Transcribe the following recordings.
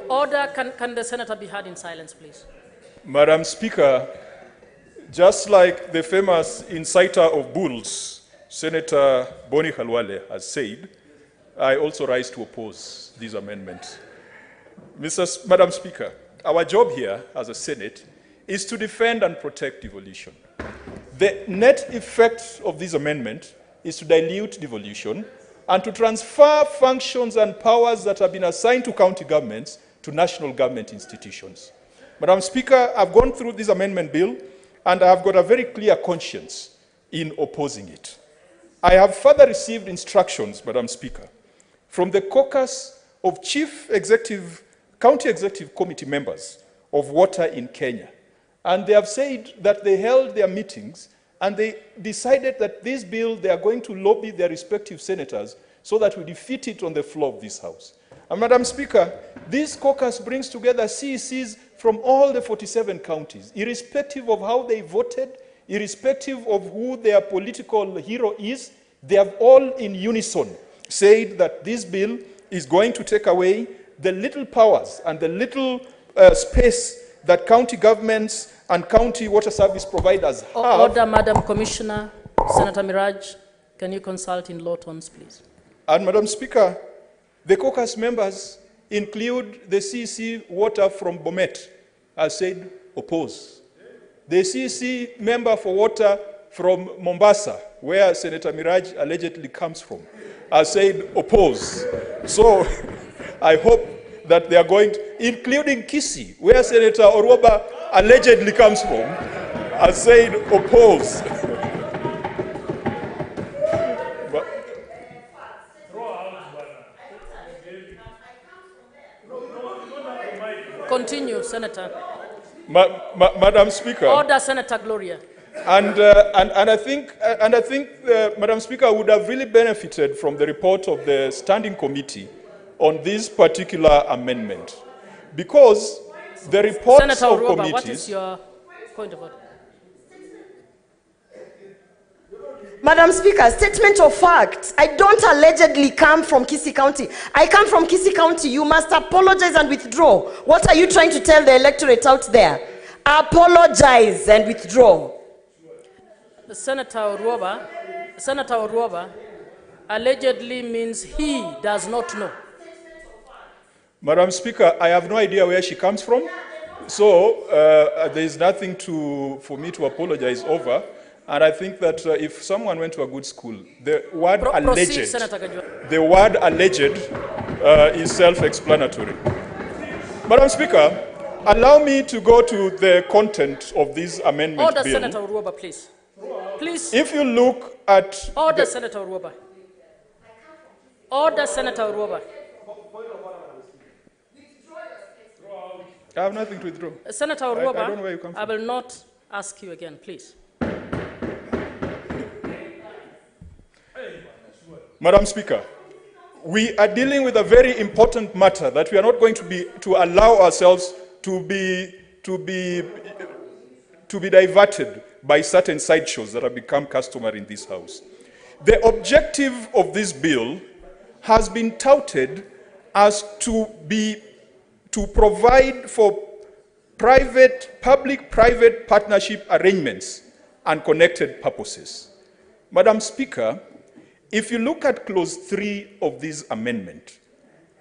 Order, can the senator be heard in silence, please? Madam Speaker, just like the famous inciter of bulls, Senator Boni Khalwale has said, I also rise to oppose this amendment. Madam Speaker, our job here as a Senate is to defend and protect devolution. The net effect of this amendment is to dilute devolution and to transfer functions and powers that have been assigned to county governments to national government institutions. Madam Speaker, I've gone through this amendment bill and I've got a very clear conscience in opposing it. I have further received instructions, Madam Speaker, from the caucus of county executive committee members of water in Kenya. And they have said that they held their meetings and they decided that this bill, they are going to lobby their respective senators so that we defeat it on the floor of this House. And Madam Speaker, this caucus brings together CECs from all the 47 counties, irrespective of how they voted, irrespective of who their political hero is. They have all in unison said that this bill is going to take away the little powers and the little space that county governments and county water service providers have. Order, Madam Commissioner. Senator Miraj, can you consult in low tones, please? And Madam Speaker, the caucus members include the CEC water from Bomet, has said oppose. The CEC member for water from Mombasa, where Senator Miraj allegedly comes from, has said oppose. So I hope that they are going to, including Kisii, where Senator Orwoba allegedly comes from, has said oppose. Continue, Senator. Madam Speaker. Order, Senator Gloria. And I think, Madam Speaker, would have really benefited from the report of the standing committee on this particular amendment, because the reports Senator of Orwoba, committees. what is your point of order? Madam Speaker, statement of fact. I don't allegedly come from Kisii County. I come from Kisii County. You must apologize and withdraw. What are you trying to tell the electorate out there? Apologize and withdraw. Senator Orwoba, allegedly means he does not know. Madam Speaker, I have no idea where she comes from, so there is nothing for me to apologize over. And I think that if someone went to a good school, the word alleged, is self-explanatory. Madam Speaker, allow me to go to the content of this amendment Order, bill. Senator Orwoba, please. Please. If you look at... Order, Senator Orwoba. Order, Senator Orwoba. I have nothing to withdraw. Senator Orwoba, I don't know where you come from. I will not ask you again, please. Madam Speaker, we are dealing with a very important matter that we are not going to allow ourselves to be diverted by certain sideshows that have become customary in this House. The objective of this bill has been touted as to provide for public-private partnership arrangements and connected purposes. Madam Speaker, if you look at clause 3 of this amendment,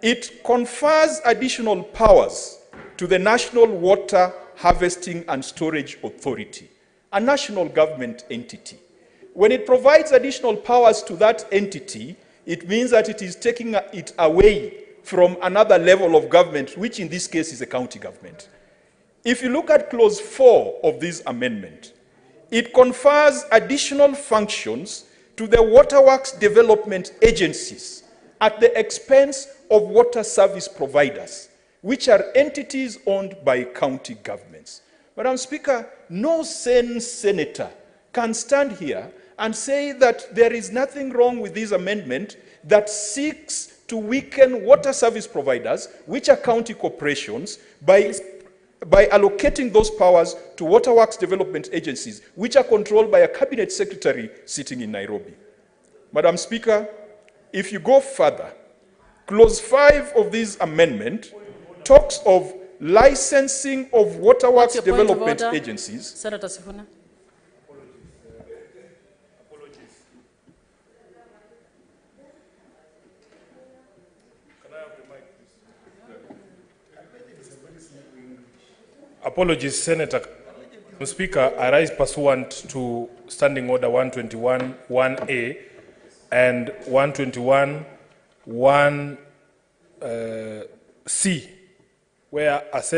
it confers additional powers to the National Water Harvesting and Storage Authority, a national government entity. When it provides additional powers to that entity, it means that it is taking it away from another level of government, which in this case is a county government. If you look at clause 4 of this amendment, it confers additional functions to the waterworks development agencies at the expense of water service providers, which are entities owned by county governments. Madam Speaker, no sane senator can stand here and say that there is nothing wrong with this amendment that seeks to weaken water service providers, which are county corporations, by allocating those powers to waterworks development agencies, which are controlled by a cabinet secretary sitting in Nairobi. Madam Speaker, if you go further, clause 5 of this amendment talks of licensing of waterworks What's your point of development order? agencies. Senator Sifuna. Apologies, Senator. Mr. Speaker, I rise pursuant to Standing Order 121 1A and 121 1C, where a senator